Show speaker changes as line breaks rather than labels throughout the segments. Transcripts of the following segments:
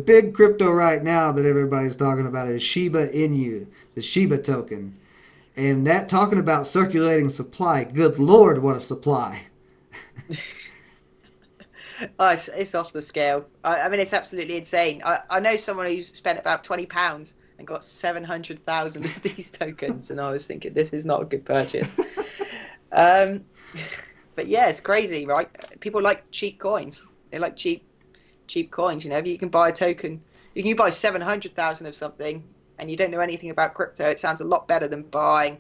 big crypto right now that everybody's talking about is Shiba Inu, the Shiba token. And that talking about circulating supply, good Lord, what a supply.
Oh, it's off the scale. I mean, it's absolutely insane. I know someone who spent about £20 and got 700,000 of these tokens, and I was thinking this is not a good purchase. Um, but yeah, it's crazy, right? People like cheap coins. They like cheap coins. You know, if you can buy a token, you can buy 700,000 of something, and you don't know anything about crypto. It sounds a lot better than buying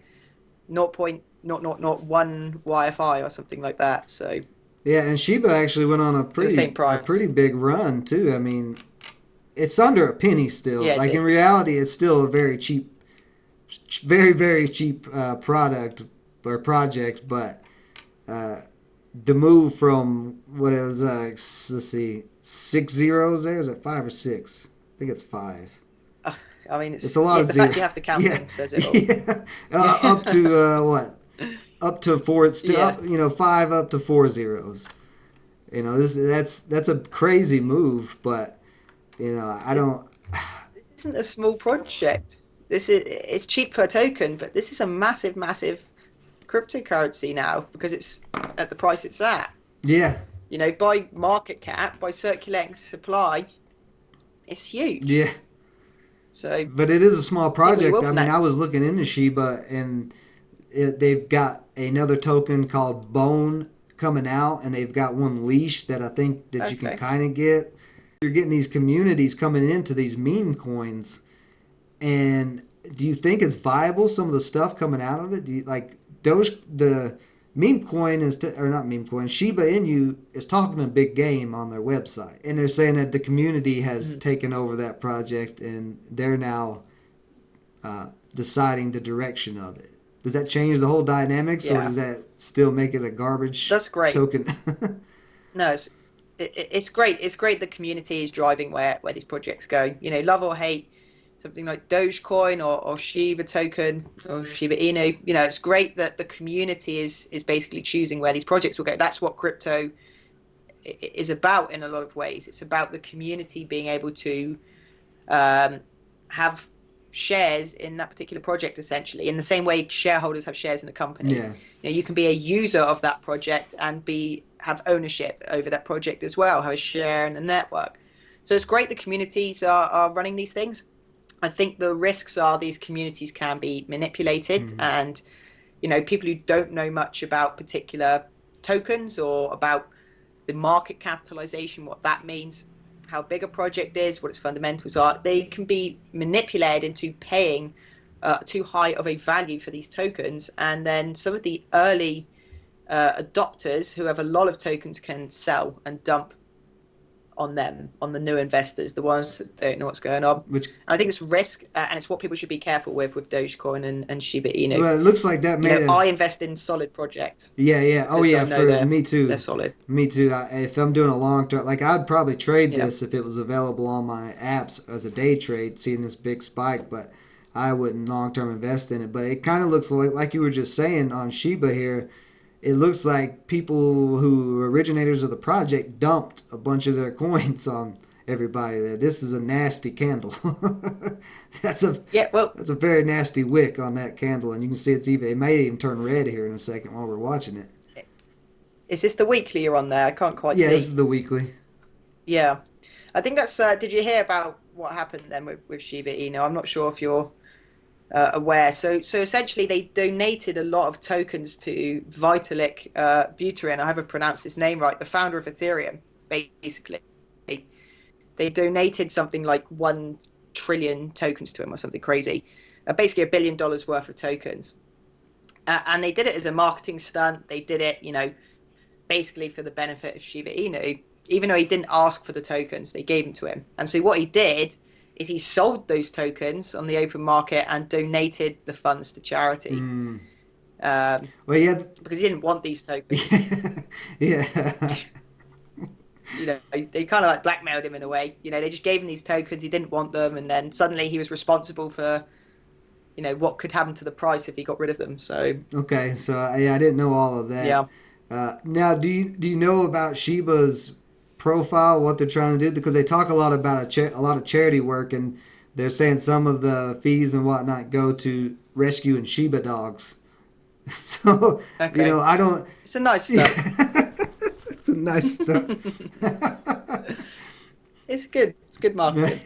0.0001 YFI or something like that. So
Yeah, and Shiba actually went on
for the same
a pretty
price.
big run too. I mean, it's under a penny still.
Yeah, it
Like in
did.
reality, it's still a very cheap, very cheap product or project. But uh, the move from what it was, let's see, 6 zeros there. Is it five or six? I think it's five.
Uh, I mean,
It's
it's
a lot
yeah.
of
The
zero.
fact you have to count
Yeah,
them says it all.
yeah. Up
Yeah,
to what? Up to four. It's still
yeah.
up. Five up to 4 zeros. That's a crazy move, but I
This,
don't.
this isn't a small project. This is it's cheap per token, but this is a massive cryptocurrency now because it's at the price it's at.
Yeah,
You know, by market cap, by circulating supply, it's huge.
yeah,
So
but it is a small
people who
project. I
open
mean,
that,
I was looking into Shiba, and they've got another token called Bone coming out, and they've got one leash that I think that you can
okay.
kind of get. You're getting these communities coming into these meme coins, and do you think it's viable? Some of the stuff coming out of it. Do you like Doge? The meme coin or not meme coin. Shiba Inu is talking a big game on their website, and they're saying that the community has
Mhm.
taken over that project, and they're now deciding the direction of it. Does that change the whole dynamics, or
Yeah,
does that still make it a garbage
that's great.
token?
No, it's great. It's great the community is driving where these projects go. You know, love or hate something like Dogecoin or Shiba token or Shiba Inu. You know, it's great that the community is basically choosing where these projects will go. That's what crypto is about in a lot of ways. It's about the community being able to um, have shares in that particular project, essentially, in the same way shareholders have shares in a company.
Yeah.
You know, you can be a user of that project and be have ownership over that project as well, have a share in the network. So it's great the communities are running these things. I think the risks are these communities can be manipulated,
Mm-hmm.
and you know, people who don't know much about particular tokens or about the market capitalization, what that means, how big a project is, what its fundamentals are, they can be manipulated into paying too high of a value for these tokens. And then some of the early adopters who have a lot of tokens can sell and dump on them, on the new investors, the ones that don't know what's going on.
Which
And I think it's risk, and it's what people should be careful with Dogecoin and Shiba Inu.
Well, it looks like that
You
may
know, I
have.
invest in solid projects
Yeah, yeah. Oh,
because
yeah.
I know
For me
they're
too.
solid.
Me too. If I'm doing a long term, like I'd probably trade
Yeah.
this if it was available on my apps as a day trade, seeing this big spike. But I wouldn't long term invest in it. But it kind of looks like you were just saying on Shiba here. It looks like people who are originators of the project dumped a bunch of their coins on everybody there. This is a nasty candle. that's a
Yeah, well,
that's a very nasty wick on that candle, and you can see it may even turn red here in a second while we're watching it.
is this the weekly you're on there? I can't quite
Yeah, this
see.
is the weekly.
Yeah. I think that's did you hear about what happened then with Shiba Inu? I'm not sure if you're aware. So essentially they donated a lot of tokens to Vitalik Buterin. I haven't pronounced his name right, the founder of Ethereum, basically. They donated something like 1 trillion tokens to him or something crazy. Basically $1 billion worth of tokens. And they did it as a marketing stunt. They did it, you know, basically for the benefit of Shiba Inu, even though he didn't ask for the tokens, they gave them to him. And so what he did is he sold those tokens on the open market and donated the funds to charity
Mm.
um,
Well, yeah,
because he didn't want these tokens.
yeah,
You know, they kind of like blackmailed him in a way. You know, they just gave him these tokens. He didn't want them, and then suddenly he was responsible for, you know, what could happen to the price if he got rid of them. So
okay, so yeah, I didn't know all of that.
yeah,
Now, do you know about Shiba's profile what they're trying to do, because they talk a lot about a lot of charity work, and they're saying some of the fees and whatnot go to rescuing Shiba dogs. So,
Okay.
I don't.
It's a nice
Yeah,
stuff.
it's a nice stuff.
It's good. It's good marketing.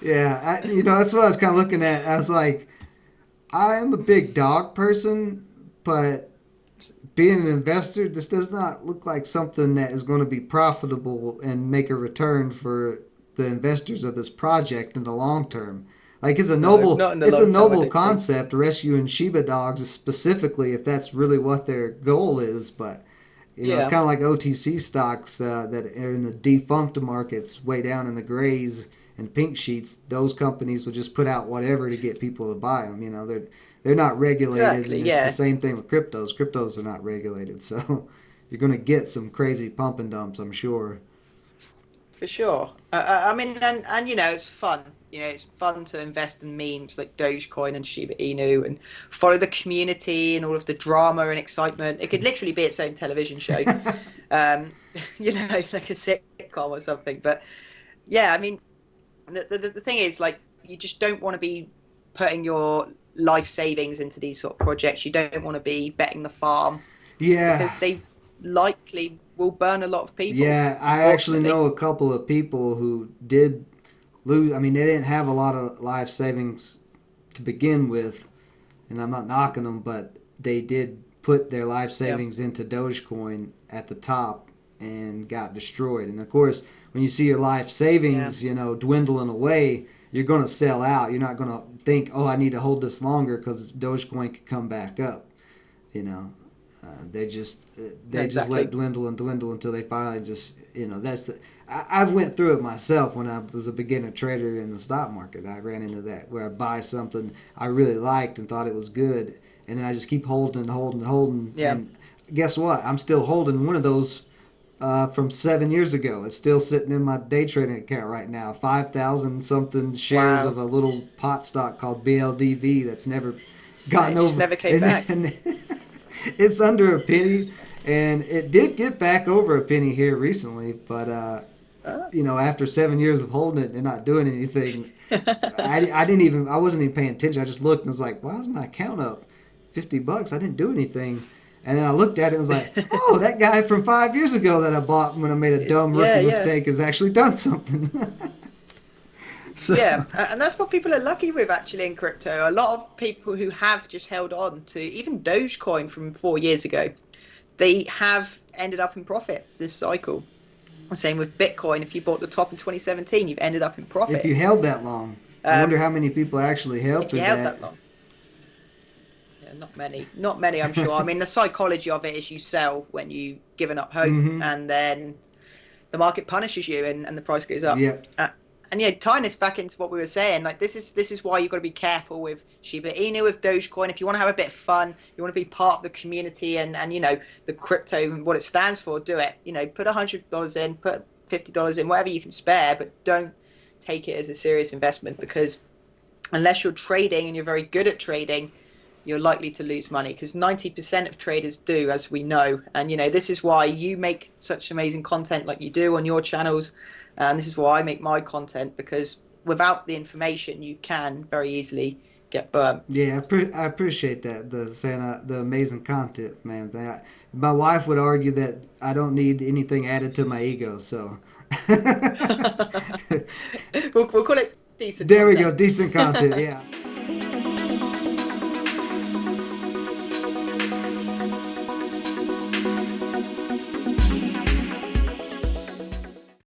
Yeah, that's what I was kind of looking at. I was like, I am a big dog person, but being an investor, this does not look like something that is going to be profitable and make a return for the investors of this project in the long term. Like
No, not in the
it's a
long term, I
noble
don't think.
concept, rescuing Shiba dogs specifically if that's really what their goal is. But it's
Yeah,
kind of like OTC stocks that are in the defunct markets, way down in the grays and pink sheets. Those companies will just put out whatever to get people to buy them. They're not regulated,
exactly.
and it's the
Yeah,
same thing with cryptos. Cryptos are not regulated, so you're going to get some crazy pump and dumps, I'm sure.
for sure. I mean, and it's fun. It's fun to invest in memes like Dogecoin and Shiba Inu and follow the community and all of the drama and excitement. It could literally be its own television show, um, like a sitcom or something. But yeah, I mean, the thing is, like, you just don't want to be putting your life savings into these sort of projects. You don't want to be betting the farm
Yeah,
because they likely will burn a lot of people,
yeah. I actually
unfortunately.
know a couple of people who did lose. I mean, they didn't have a lot of life savings to begin with, and I'm not knocking them, but they did put their life
Yeah,
savings into Dogecoin at the top and got destroyed. And of course, when you see your life
yeah,
savings, dwindling away, you're going to sell out. You're not going to think, oh, I need to hold this longer because Dogecoin could come back up. You know, they just they just let it
exactly.
dwindle and dwindle until they finally just that's the. I've went through it myself when I was a beginner trader in the stock market. I ran into that where I buy something I really liked and thought it was good, and then I just keep holding and holding and holding.
Yeah,
And guess what? I'm still holding one of those from 7 years ago. It's still sitting in my day trading account right now. 5,000 something shares
wow.
of a little pot stock called BLDV that's never
And
gotten
it just
over,
never came
and,
back.
and it's under a penny, and it did get back over a penny here recently, but
Ah.
after 7 years of holding it and not doing anything, I wasn't even paying attention. I just looked and was like, why is my account up $50? I didn't do anything. And then I looked at it and was like, oh, that guy from 5 years ago that I bought when I made a dumb
Yeah,
rookie
yeah.
mistake has actually done something. So,
Yeah, and that's what people are lucky with actually in crypto. A lot of people who have just held on to even Dogecoin from 4 years ago, they have ended up in profit this cycle. Same with Bitcoin. If you bought the top in 2017, you've ended up in
if
profit.
you held that long, I wonder
Um,
how many people actually held
if you
through
held
that.
that long, yeah, not many, not many, I'm sure. I mean, the psychology of it is you sell when you've given up hope,
Mm-hmm.
and then the market punishes you, and the price goes up.
Yep.
And yeah, tying this back into what we were saying, like this is why you've got to be careful with Shiba Inu, with Dogecoin. If you want to have a bit of fun, you want to be part of the community, and the crypto and what it stands for, do it. Put $100 in, put $50 in, whatever you can spare, but don't take it as a serious investment because unless you're trading and you're very good at trading, you're likely to lose money because 90% of traders do, as we know. And this is why you make such amazing content like you do on your channels, and this is why I make my content because without the information, you can very easily get burnt.
Yeah, I appreciate that. The amazing content, man. My wife would argue that I don't need anything added to my ego. So
We'll call it decent
there we go,
content.
decent content. Yeah.